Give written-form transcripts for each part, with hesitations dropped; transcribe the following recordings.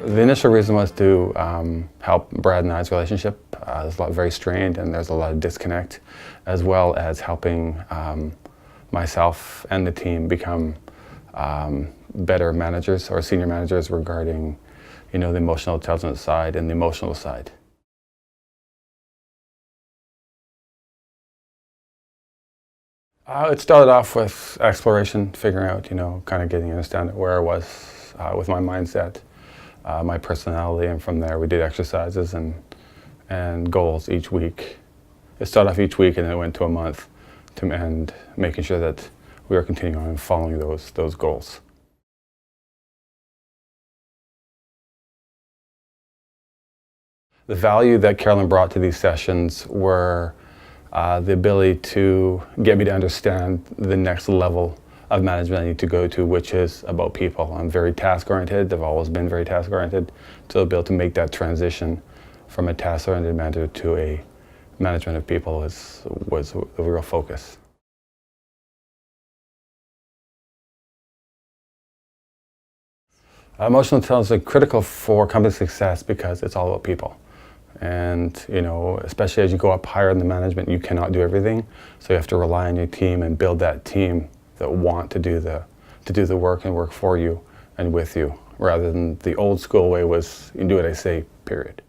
The initial reason was to help Brad and I's relationship. There's a lot very strained and there's a lot of disconnect, as well as helping myself and the team become better managers or senior managers regarding, the emotional intelligence side and the emotional side. It started off with exploration, figuring out, kind of getting to understand where I was with my mindset, my personality, and from there we did exercises and goals each week. It started off each week and then it went to a month, and making sure that we were continuing on following those goals. The value that Carolyn brought to these sessions were the ability to get me to understand the next level of management I need to go to, which is about people. I'm very task-oriented. I've always been very task-oriented. To be able to make that transition from a task-oriented manager to a management of people was a real focus. Emotional intelligence is critical for company success because it's all about people. And, especially as you go up higher in the management, you cannot do everything. So you have to rely on your team and build that team that want to do the work and work for you and with you, rather than the old school way was, you do what I say, period.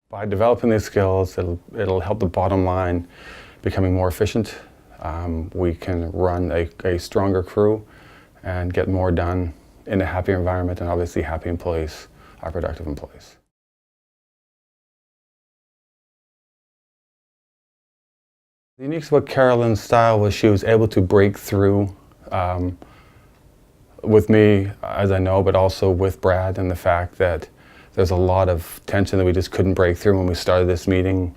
By developing these skills, it'll help the bottom line becoming more efficient. We can run a stronger crew and get more done in a happier environment, and obviously happy employees are productive employees. The unique about Carolyn's style was she was able to break through with me, as I know, but also with Brad, and the fact that there's a lot of tension that we just couldn't break through when we started this meeting.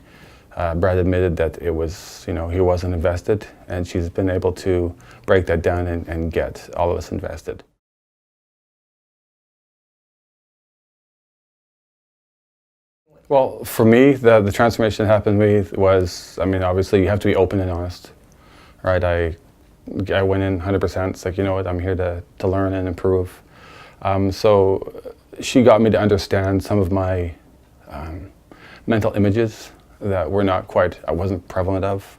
Brad admitted that it was, he wasn't invested, and she's been able to break that down and get all of us invested. Well, for me, the transformation that happened to me was, obviously you have to be open and honest, right? I went in 100%, it's like, you know what, I'm here to learn and improve. So she got me to understand some of my mental images that were I wasn't prevalent of.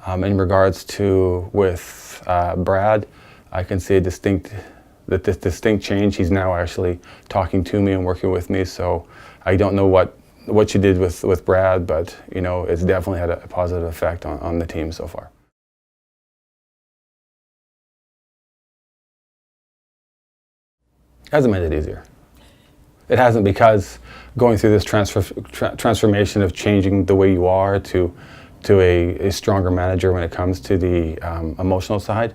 In regards to with Brad, I can see a distinct change. He's now actually talking to me and working with me, so I don't know what you did with Brad, but it's definitely had a positive effect on the team so far. It hasn't made it easier. It hasn't, because going through this transformation of changing the way you are to a stronger manager when it comes to the emotional side,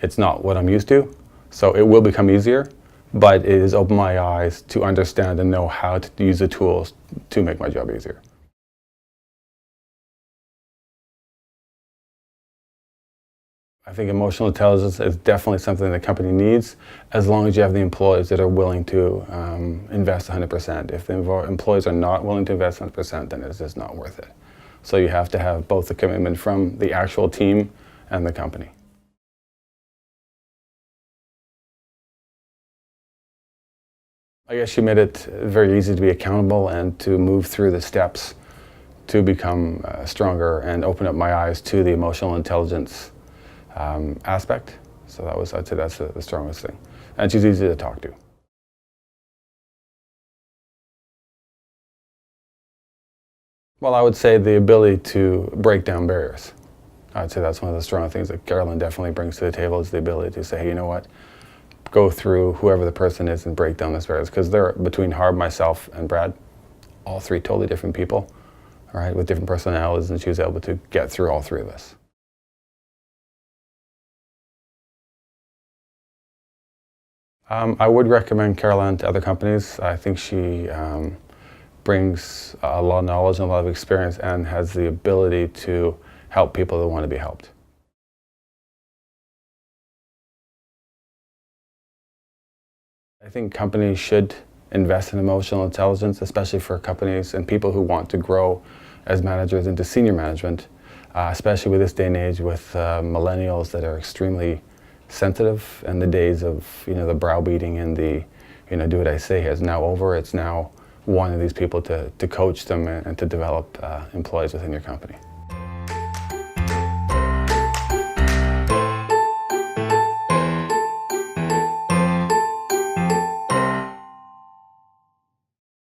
it's not what I'm used to. So it will become easier, but it has opened my eyes to understand and know how to use the tools to make my job easier. I think emotional intelligence is definitely something the company needs, as long as you have the employees that are willing to invest 100%. If the employees are not willing to invest 100%, then it's just not worth it. So you have to have both the commitment from the actual team and the company. I guess she made it very easy to be accountable and to move through the steps to become stronger and open up my eyes to the emotional intelligence aspect. So I'd say that's the strongest thing. And she's easy to talk to. Well, I would say the ability to break down barriers. I'd say that's one of the strong things that Carolyn definitely brings to the table, is the ability to say, hey, you know what? Go through whoever the person is and break down those barriers, because they're between Harb, myself, and Brad, all three totally different people, all right, with different personalities, and she was able to get through all three of us. I would recommend Carolyn to other companies. I think she brings a lot of knowledge and a lot of experience and has the ability to help people that want to be helped. I think companies should invest in emotional intelligence, especially for companies and people who want to grow as managers into senior management, especially with this day and age with millennials that are extremely sensitive, and the days of the browbeating and the do what I say is now over. It's now one of these people to coach them and to develop employees within your company.